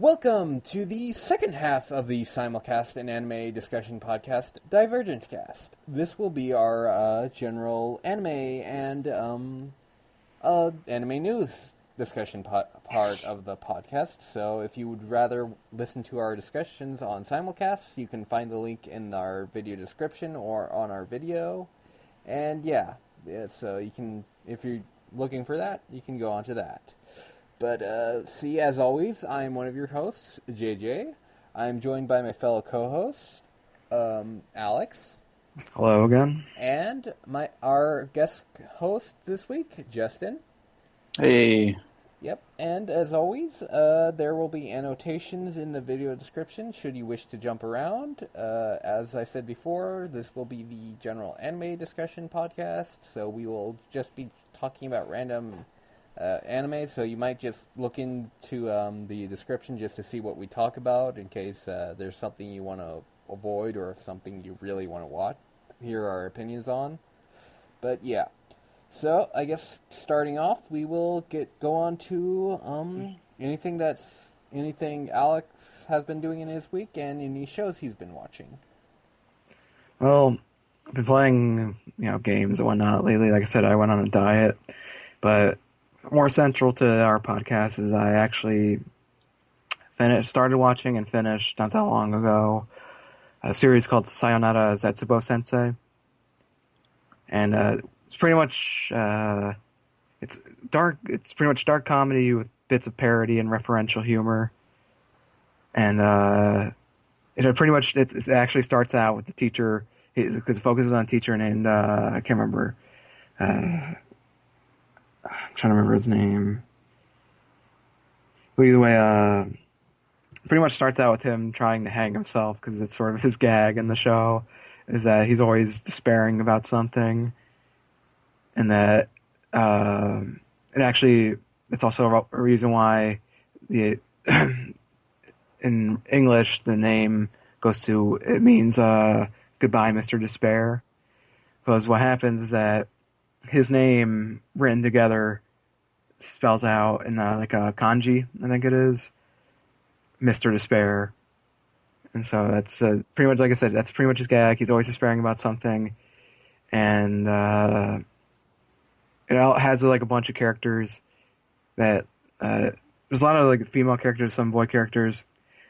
Welcome to the second half of the simulcast and anime discussion podcast, Divergence Cast. This will be our general anime and anime news discussion part of the podcast. So if you would rather listen to our discussions on simulcasts, you can find the link in our video description or on our video. And yeah, so you can, if you're looking for that, you can go on to that. But, as always, I'm one of your hosts, JJ. I'm joined by my fellow co-host, Alex. Hello again. And our guest host this week, Justin. Hey. Yep, and as always, there will be annotations in the video description should you wish to jump around. As I said before, this will be the general anime discussion podcast, so we will just be talking about random anime, so you might just look into the description just to see what we talk about in case there's something you want to avoid or something you really want to hear our opinions on. But yeah, so I guess starting off, we will go on to anything Alex has been doing in his week and any shows he's been watching. Well, I've been playing games and whatnot lately. Like I said, I went on a diet, but more central to our podcast is I actually started watching and finished not that long ago a series called Sayonara, Zetsubou Sensei. And it's pretty much it's pretty much dark comedy with bits of parody and referential humor. And it actually starts out with the teacher, because it focuses on a teacher named I can't remember. I'm trying to remember his name. But either way, pretty much starts out with him trying to hang himself, because it's sort of his gag in the show, is that he's always despairing about something. And that it's also a reason why in English the name it means goodbye, Mr. Despair. Because what happens is that his name written together spells out in like a kanji, I think it is, Mr. Despair. And so that's pretty much, like I said, that's pretty much his gag. He's always despairing about something. And it has like a bunch of characters that there's a lot of like female characters, some boy characters.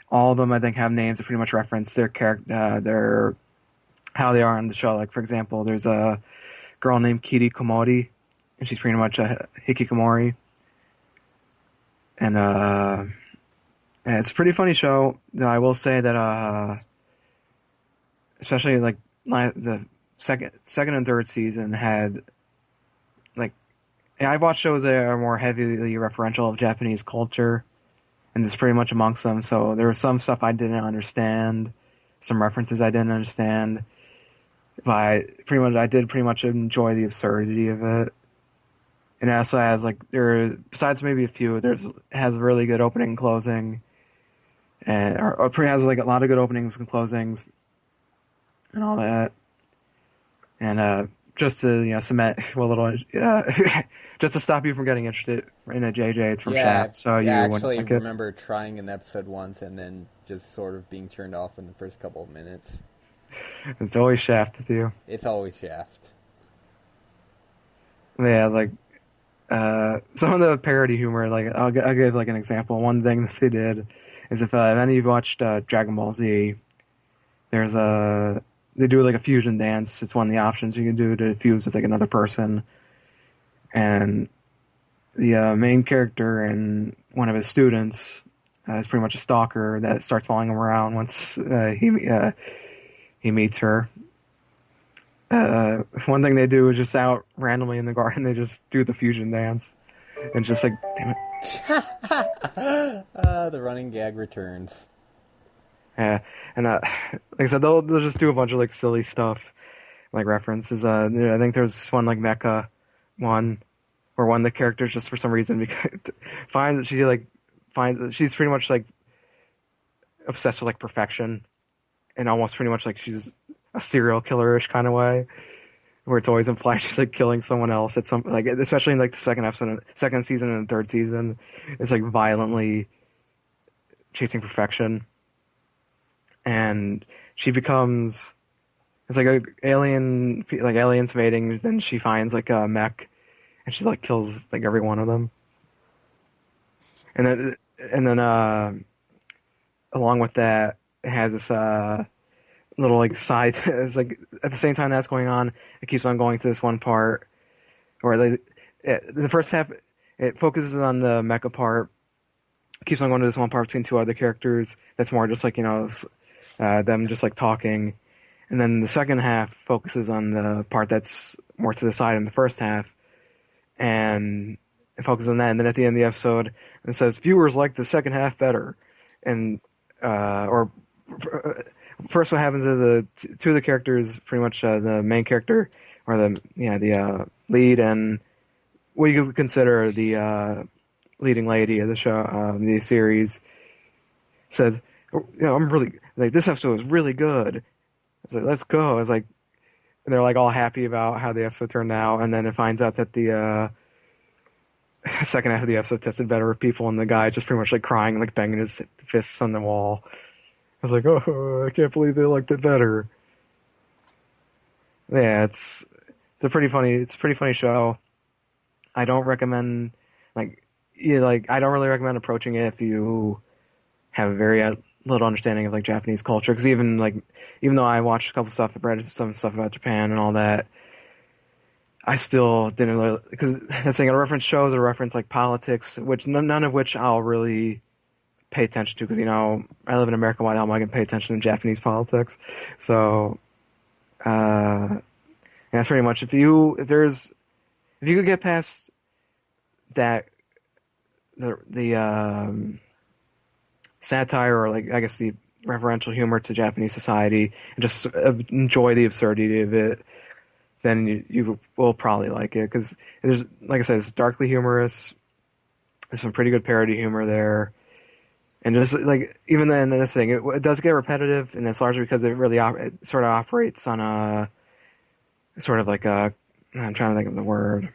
All of them, I think, have names that pretty much reference their character, how they are on the show. Like, for example, there's a girl named Kiri Komori, and she's pretty much a hikikomori. And it's a pretty funny show. I will say that especially like the second and third season had I've watched shows that are more heavily referential of Japanese culture, and it's pretty much amongst them. So there was some stuff I didn't understand, some references I didn't understand. But I did pretty much enjoy the absurdity of it. And it also has besides maybe a few, it has a really good opening and closing, or it has like a lot of good openings and closings, and all that. And just to cement a little, just to stop you from getting interested in a JJ, it's from Shaft. So I you actually remember trying an episode once and then just sort of being turned off in the first couple of minutes. It's always Shaft with you. It's always Shaft. Yeah, some of the parody humor, I'll give like an example. One thing that they did is if any of you watched Dragon Ball Z, they do like a fusion dance. It's one of the options you can do to fuse with like another person. And the main character and one of his students is pretty much a stalker that starts following him around once he meets her. One thing they do is just out randomly in the garden, they just do the fusion dance. And just like, damn it. The running gag returns. Yeah, and like I said, they'll just do a bunch of like silly stuff, like references. I think there's this one like Mecha one, where one of the characters just for some reason finds that she's pretty much like obsessed with like perfection, and almost pretty much like she's a serial killer-ish kind of way, where it's always implied she's like killing someone else at some, like, especially in like the second season and the third season, it's like violently chasing perfection, and she becomes it's like a alien, like aliens invading. Then she finds like a mech, and she like kills like every one of them. And then along with that, it has this little like side. It's like at the same time that's going on, it keeps on going to this one part where the first half it focuses on the mecha part, keeps on going to this one part between two other characters. That's more just like them just like talking, and then the second half focuses on the part that's more to the side in the first half, and it focuses on that. And then at the end of the episode, it says viewers like the second half better, and or first what happens is the two of the characters, pretty much the main character or the lead and what you would consider the leading lady of the show, the series, says, I'm really like this episode is really good. I was like, let's go. I was like, and they're like all happy about how the episode turned out, and then it finds out that the second half of the episode tested better with people, and the guy just pretty much like crying and like banging his fists on the wall. I was like, oh, I can't believe they liked it better. Yeah, it's a pretty funny show. I don't recommend I don't really recommend approaching it if you have a very little understanding of like Japanese culture, because even though I watched a couple stuff, I've read some stuff about Japan and all that, I still didn't really, because that's thing, I reference shows or reference like politics, which none of which I'll really pay attention to, because I live in America. Why the hell am I going to pay attention to Japanese politics? So that's pretty much if you could get past that the satire, or like I guess the referential humor to Japanese society, and just enjoy the absurdity of it, then you will probably like it, because there's, like I said, it's darkly humorous. There's some pretty good parody humor there, and just like even then this thing, it does get repetitive, and it's largely because it really it sort of operates on a sort of like a, I'm trying to think of the word.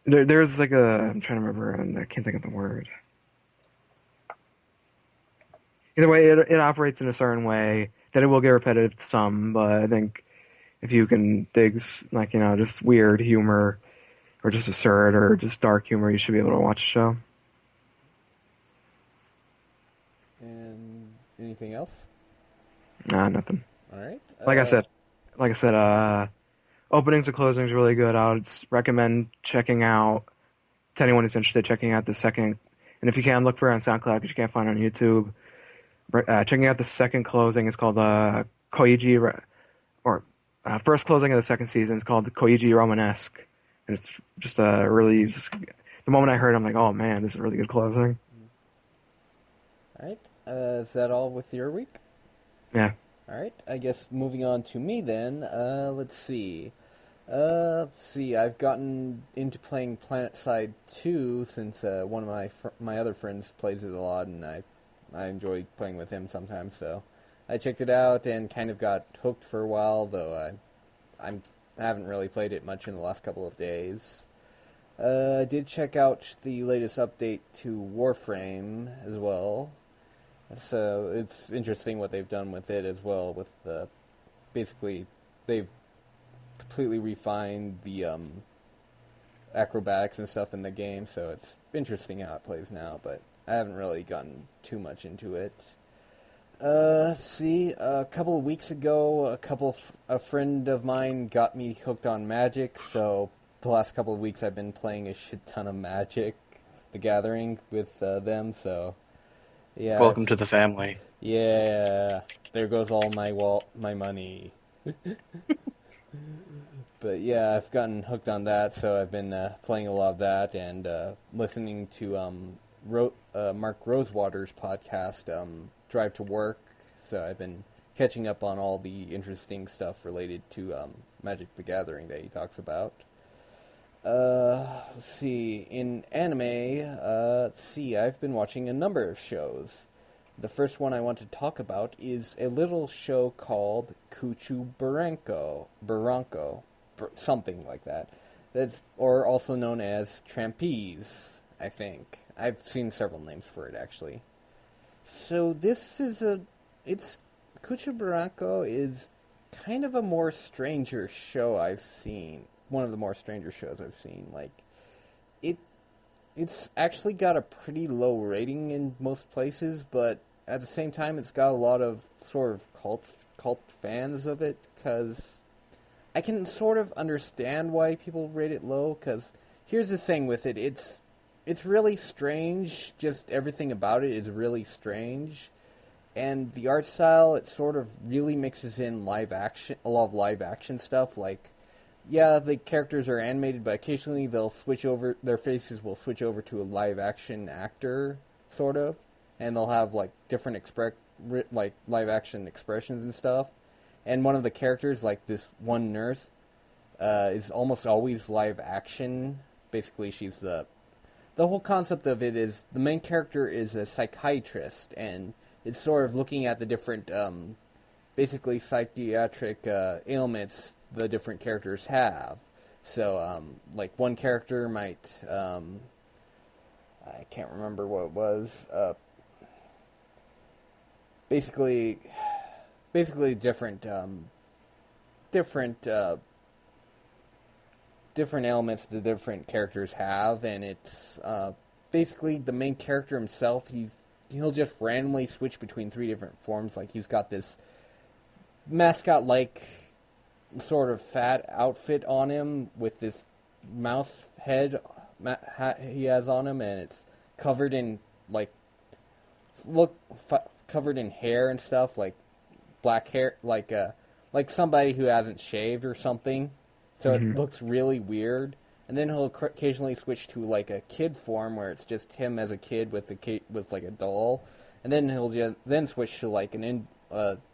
There's like I'm trying to remember, and I can't think of the word. Either way, it operates in a certain way that it will get repetitive to some, but I think if you can dig just weird humor, or just absurd, or just dark humor, you should be able to watch the show. And anything else? Nah, nothing. All right. Like I said, openings and closings are really good. I would recommend checking out, to anyone who's interested, checking out the second, and if you can, look for it on SoundCloud because you can't find it on YouTube. Checking out the second closing is called Koiji, or first closing of the second season is called Koiji Romanesque, and it's just the moment I heard it, I'm like, oh man, this is a really good closing. All right. Is that all with your week? Yeah. All right. I guess moving on to me then. Let's see. I've gotten into playing PlanetSide 2 since one of my other friends plays it a lot, and I enjoy playing with him sometimes, so I checked it out and kind of got hooked for a while, though I haven't really played it much in the last couple of days. I did check out the latest update to Warframe as well. So it's interesting what they've done with it as well, with basically they've completely refined the acrobatics and stuff in the game, so it's interesting how it plays now, but I haven't really gotten too much into it. A couple of weeks ago, a friend of mine got me hooked on Magic, so the last couple of weeks I've been playing a shit ton of Magic, the Gathering, with them, so yeah. Welcome to the family. Yeah, there goes all my money. But yeah, I've gotten hooked on that, so I've been playing a lot of that and listening to Mark Rosewater's podcast, Drive to Work. So I've been catching up on all the interesting stuff related to Magic the Gathering that he talks about. In anime, I've been watching a number of shows. The first one I want to talk about is a little show called Kuuchuu Buranko, something like that. Or also known as Trapeze. I think. I've seen several names for it, actually. So this is Kuuchuu Buranko is kind of a more stranger show I've seen. One of the more stranger shows I've seen. Like, it's actually got a pretty low rating in most places, but at the same time, it's got a lot of sort of cult fans of it, because I can sort of understand why people rate it low, because here's the thing with it, it's really strange, just everything about it is really strange, and the art style, it sort of really mixes in a lot of live action stuff, like, yeah, the characters are animated, but occasionally their faces will switch over to a live action actor, sort of, and they'll have, like, different live action expressions and stuff. And one of the characters, like this one nurse, is almost always live action. Basically, she's the whole concept of it is the main character is a psychiatrist, and it's sort of looking at the different, basically psychiatric ailments the different characters have. So, like one character might, I can't remember what it was. Basically different elements the different characters have, and it's basically the main character himself. He'll just randomly switch between 3 different forms. Like, he's got this mascot-like sort of fat outfit on him with this mouse head hat he has on him, and it's covered in covered in hair and stuff, like black hair, like somebody who hasn't shaved or something. So it looks really weird. And then he'll occasionally switch to like a kid form where it's just him as a kid with like a doll, and then he'll then switch to like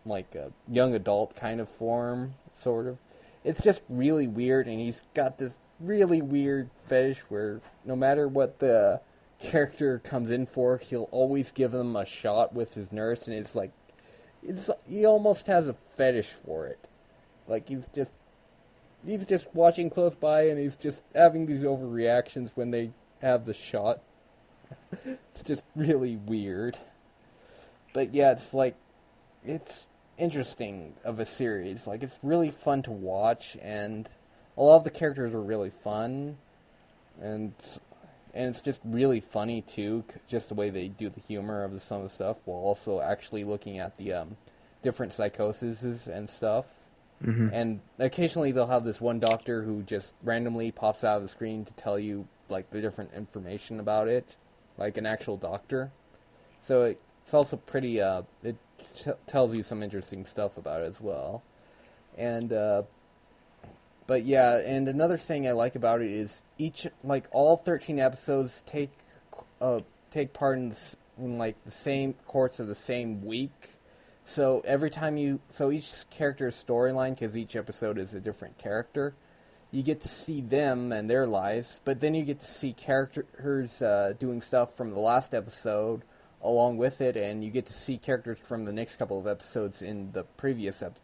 like a young adult kind of form, sort of. It's just really weird, and he's got this really weird fetish where no matter what the character comes in for, he'll always give them a shot with his nurse, and he almost has a fetish for it. Like, he's just watching close by, and he's just having these overreactions when they have the shot. It's just really weird. But yeah, it's interesting of a series. Like, it's really fun to watch, and a lot of the characters are really fun, and it's just really funny too, just the way they do the humor of some of the stuff, while also actually looking at the different psychoses and stuff. Mm-hmm. And occasionally they'll have this one doctor who just randomly pops out of the screen to tell you like the different information about it, like an actual doctor. So it's also pretty. It tells you some interesting stuff about it as well. And but yeah, and another thing I like about it is all 13 episodes take part in like the same course of the same week. So each character's storyline, because each episode is a different character, you get to see them and their lives, but then you get to see characters doing stuff from the last episode along with it, and you get to see characters from the next couple of episodes in the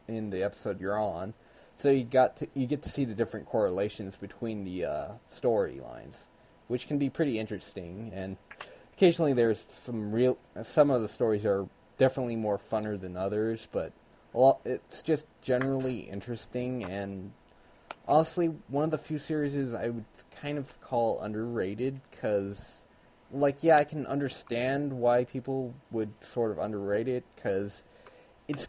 in the episode you're on. So you get to see the different correlations between the storylines, which can be pretty interesting. And occasionally there's some of the stories are definitely more funner than others, but it's just generally interesting, and honestly one of the few series I would kind of call underrated, because I can understand why people would sort of underrate it, because it's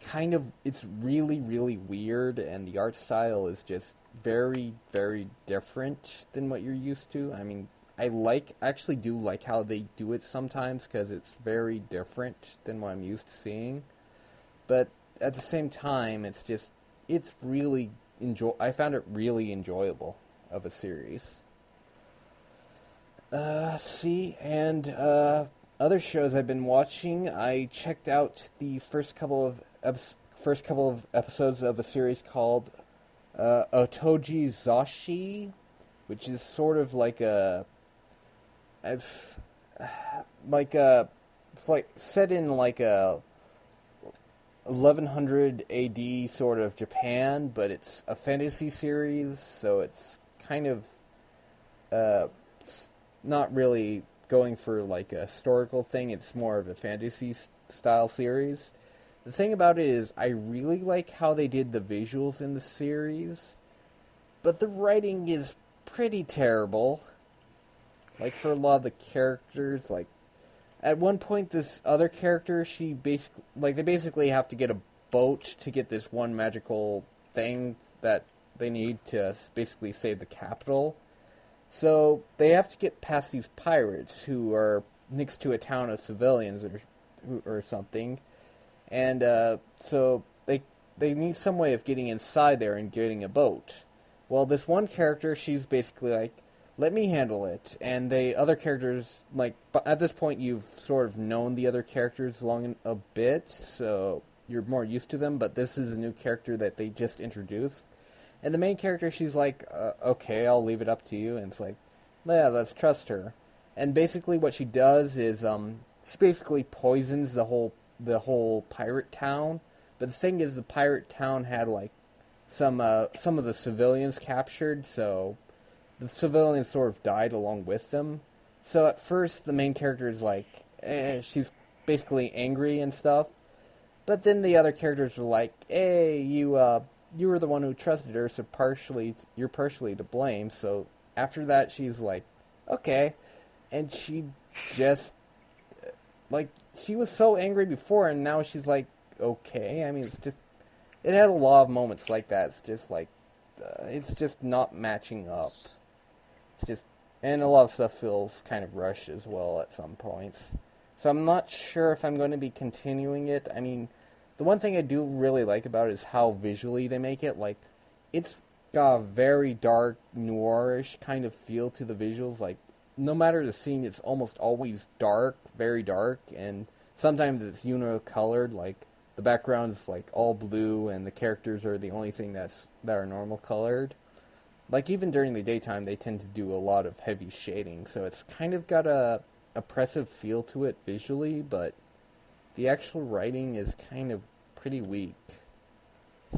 really, really weird, and the art style is just very, very different than what you're used to. I mean, I actually do like how they do it sometimes, because it's very different than what I'm used to seeing. But at the same time, I found it really enjoyable of a series. Other shows I've been watching, I checked out the first couple of episodes of a series called Otogi Zoshi, which is sort of it's set in like a 1100 AD sort of Japan, but it's a fantasy series, so it's kind of not really going for like a historical thing. It's more of a fantasy style series. The thing about it is I really like how they did the visuals in the series, but the writing is pretty terrible. Like, for a lot of the characters, like, at one point, this other character, they basically have to get a boat to get this one magical thing that they need to basically save the capital. So, they have to get past these pirates who are next to a town of civilians or something. And, so they need some way of getting inside there and getting a boat. Well, this one character, she's basically like, let me handle it. And the other characters, like, at this point you've sort of known the other characters a bit, so you're more used to them, but this is a new character that they just introduced. And the main character, she's like, okay, I'll leave it up to you. And it's like, yeah, let's trust her. And basically what she does is, she basically poisons the whole pirate town. But the thing is, the pirate town had, like, some of the civilians captured, so the civilians sort of died along with them. So at first, the main character is like, she's basically angry and stuff. But then the other characters are like, hey, you were the one who trusted her, so you're partially to blame. So after that, she's like, okay. And she just, like, she was so angry before, and now she's like, okay. I mean, it had a lot of moments like that. It's just not matching up. And a lot of stuff feels kind of rushed as well at some points. So I'm not sure if I'm going to be continuing it. I mean, the one thing I do really like about it is how visually they make it. Like, it's got a very dark, noirish kind of feel to the visuals. Like, no matter the scene, it's almost always dark, very dark, and sometimes it's colored. Like, the background is like all blue, and the characters are the only thing that are normal colored. Like, even during the daytime, they tend to do a lot of heavy shading, so it's kind of got a oppressive feel to it visually, but the actual writing is kind of pretty weak.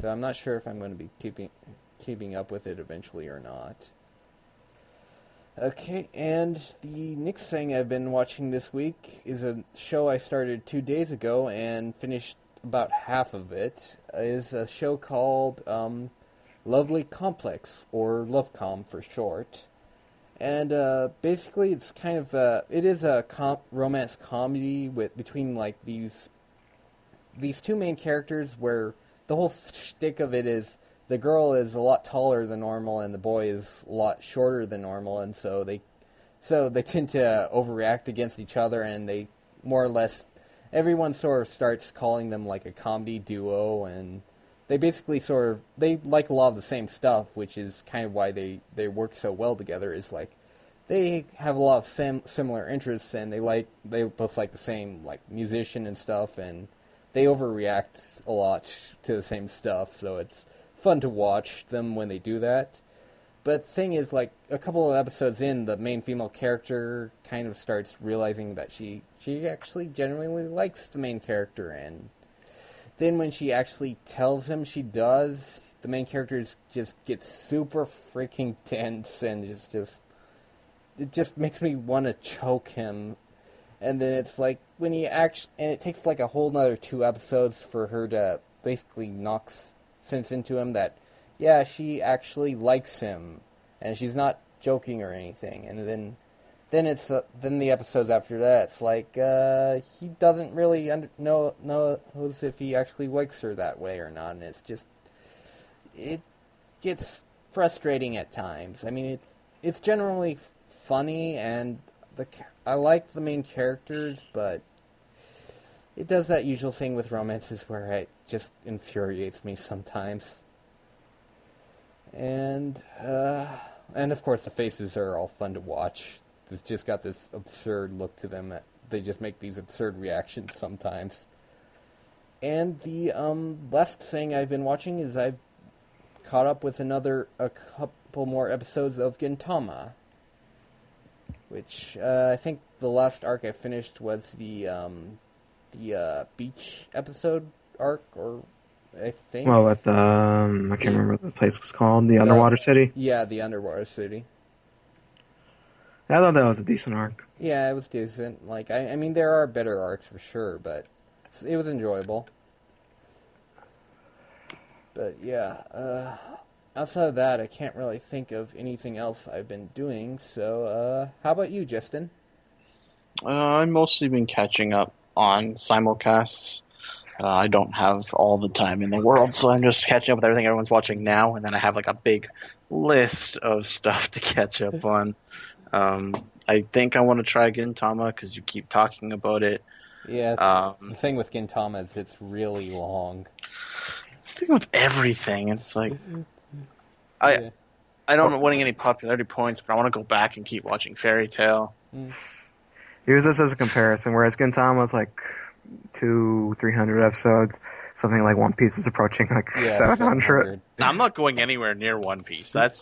So I'm not sure if I'm going to be keeping up with it eventually or not. Okay, and the next thing I've been watching this week is a show I started 2 days ago and finished about half of it. Is a show called Lovely Complex, or Lovecom for short. And basically it's kind of it is a romance comedy between like these two main characters, where the whole shtick of it is the girl is a lot taller than normal and the boy is a lot shorter than normal, and so they tend to overreact against each other, and they more or less, everyone sort of starts calling them like a comedy duo, and they basically they like a lot of the same stuff, which is kind of why they work so well together. Is like they have a lot of similar interests, and they both like the same like musician and stuff, and they overreact a lot to the same stuff, so it's fun to watch them when they do that. But the thing is, like, a couple of episodes in, the main female character kind of starts realizing that she actually genuinely likes the main character, and then when she actually tells him she does, the main character just gets super freaking tense, and it just makes me want to choke him. And then it's like, and it takes like a whole nother 2 episodes for her to basically knock sense into him that, yeah, she actually likes him, and she's not joking or anything. And then the episodes after that, it's like he doesn't really knows if he actually likes her that way or not, and it gets frustrating at times. I mean, it's generally funny, and I like the main characters, but it does that usual thing with romances where it just infuriates me sometimes. And of course the faces are all fun to watch. It's just got this absurd look to them. They just make these absurd reactions sometimes. And the last thing I've been watching is I've caught up with a couple more episodes of Gintama, which I think the last arc I finished was the beach episode arc, or I think. Well, at the I can't remember what the place was called. The underwater city. Yeah, the underwater city. I thought that was a decent arc. Yeah, it was decent. Like, I mean, there are better arcs for sure, but it was enjoyable. But yeah, outside of that, I can't really think of anything else I've been doing. So, how about you, Justin? I've mostly been catching up on simulcasts. I don't have all the time in the world, so I'm just catching up with everything everyone's watching now, and then I have like a big list of stuff to catch up on. I think I want to try Gintama because you keep talking about it. Yeah, the Um, thing with Gintama is it's really long. it's the thing with everything. It's like I Yeah. I don't want any popularity points, but I want to go back and keep watching Fairy Tail. Mm. Use this as a comparison, whereas Gintama was like 300 episodes, something like One Piece is approaching like Yeah, 700. 700. I'm not going anywhere near One Piece. That's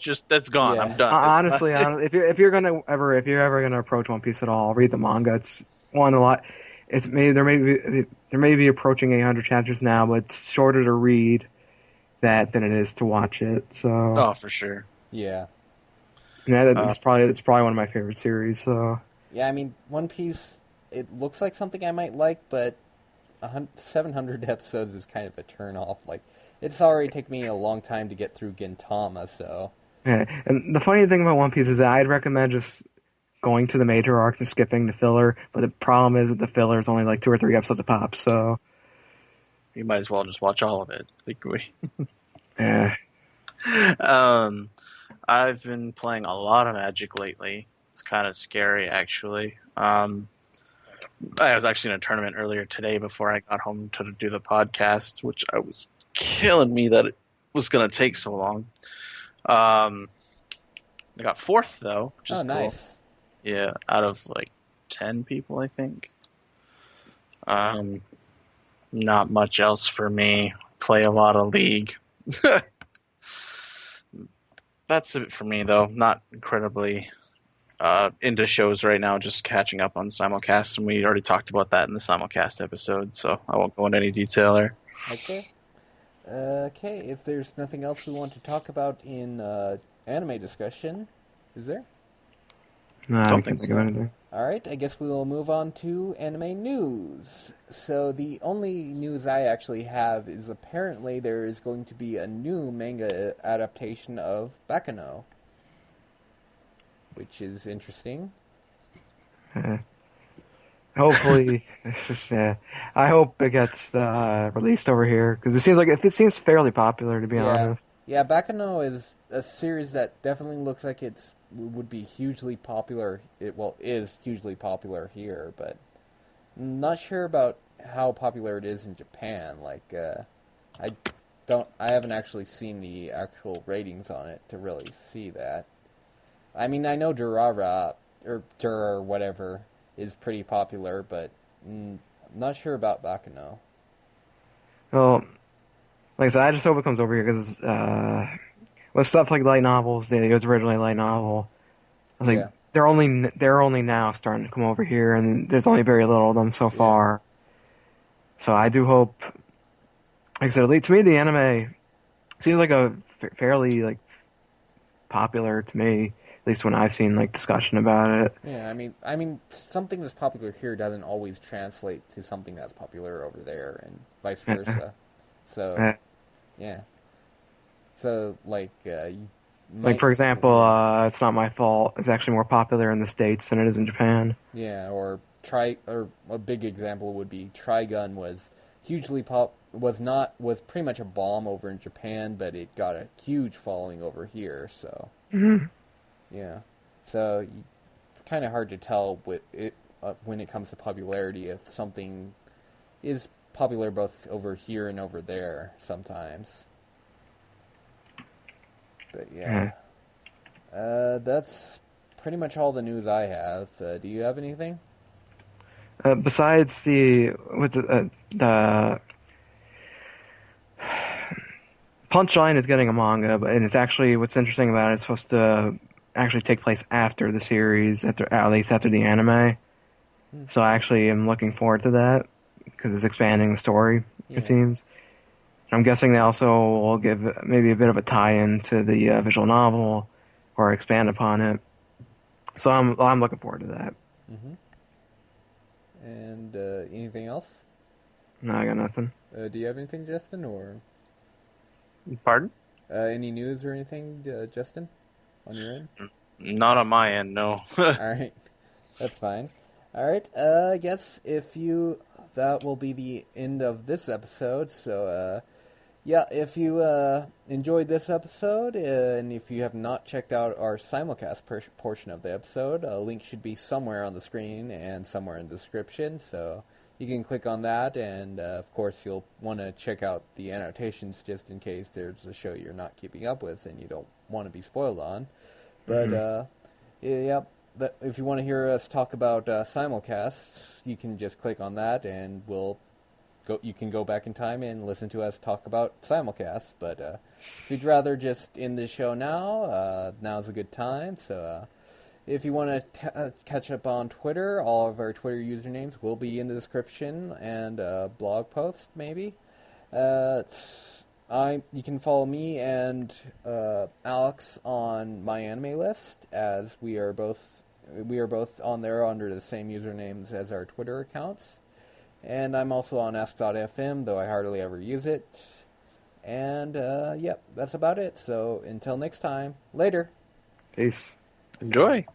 gone. Yeah. I'm done. Honestly, if you're ever gonna approach One Piece at all, read the manga. It's one a lot. There may be approaching 800 chapters now, but it's shorter to read that than it is to watch it. So Oh, for sure. Yeah. yeah, it's probably one of my favorite series. So Yeah, I mean, One Piece, it looks like something I might like, but 700 episodes is kind of a turn-off. Like, it's already taken me a long time to get through Gintama, so... yeah, and the funny thing about One Piece is that I'd recommend just going to the major arcs and skipping the filler. But the problem is that the filler is only like 2 or 3 episodes a pop. So You might as well just watch all of it. yeah. um, I've been playing a lot of Magic lately. It's kind of scary, actually. I was actually in a tournament earlier today before I got home to do the podcast, which I was killing me that it was going to take so long. I got fourth, though, which is cool. nice. Yeah, out of like 10 people, I think. Not much else for me. Play a lot of League. That's it for me, though. Not incredibly into shows right now, just catching up on simulcasts, and we already talked about that in the simulcast episode, so I won't go into any detail there. Okay. Okay, if there's nothing else we want to talk about in anime discussion, is there? No, I Don't can't think think of so. anything. Alright, I guess we will move on to anime news. So the only news I actually have is apparently there is going to be a new manga adaptation of Baccano, which is interesting. Hopefully, it's just I hope it gets released over here because it seems fairly popular, to be honest. Yeah, Baccano is a series that definitely looks like would be hugely popular. Is hugely popular here, but I'm not sure about how popular it is in Japan. Like, I haven't actually seen the actual ratings on it to really see that. I mean, I know Durara or whatever is pretty popular, but I'm not sure about Baccano. Well, like I said, I just hope it comes over here because with stuff like light novels, it was originally a light novel. I was like, Yeah. they're only now starting to come over here, and there's only very little of them so far. So I do hope. Like I said, at least to me, the anime seems like a fairly like popular to me. At least when I've seen like discussion about it. Yeah, I mean, something that's popular here doesn't always translate to something that's popular over there, and vice versa. So, yeah. So, like, like for example, It's Not My Fault is actually more popular in the States than it is in Japan. Yeah, or a big example would be Trigun was was pretty much a bomb over in Japan, but it got a huge following over here. So. Mm-hmm. Yeah, so it's kind of hard to tell when it comes to popularity if something is popular both over here and over there sometimes. But yeah, that's pretty much all the news I have. Do you have anything? Besides the Punchline is getting a manga, and it's actually what's interesting about it. It's supposed to actually take place after the series, at least after the anime. So I actually am looking forward to that because it's expanding the story. Yeah. It seems. I'm guessing they also will give maybe a bit of a tie-in to the visual novel or expand upon it. So I'm looking forward to that. Mm-hmm. And anything else? No, I got nothing. Do you have anything, Justin, or Pardon? any news or anything, Justin, on your end? Not on my end, no. All right, that's fine. All right, I guess that will be the end of this episode. So, yeah, if you enjoyed this episode, and if you have not checked out our simulcast portion of the episode, a link should be somewhere on the screen and somewhere in the description. So you can click on that, and of course you'll want to check out the annotations just in case there's a show you're not keeping up with and you don't want to be spoiled on. But yeah, if you want to hear us talk about simulcasts, you can just click on that, and you can go back in time and listen to us talk about simulcasts. But if you'd rather just end the show now, now's a good time. So if you want to catch up on Twitter, all of our Twitter usernames will be in the description and blog post, maybe. You can follow me and Alex on my anime list, as we are both on there under the same usernames as our Twitter accounts. And I'm also on Ask.fm, though I hardly ever use it. And yep, that's about it. So until next time, later. Peace. Enjoy.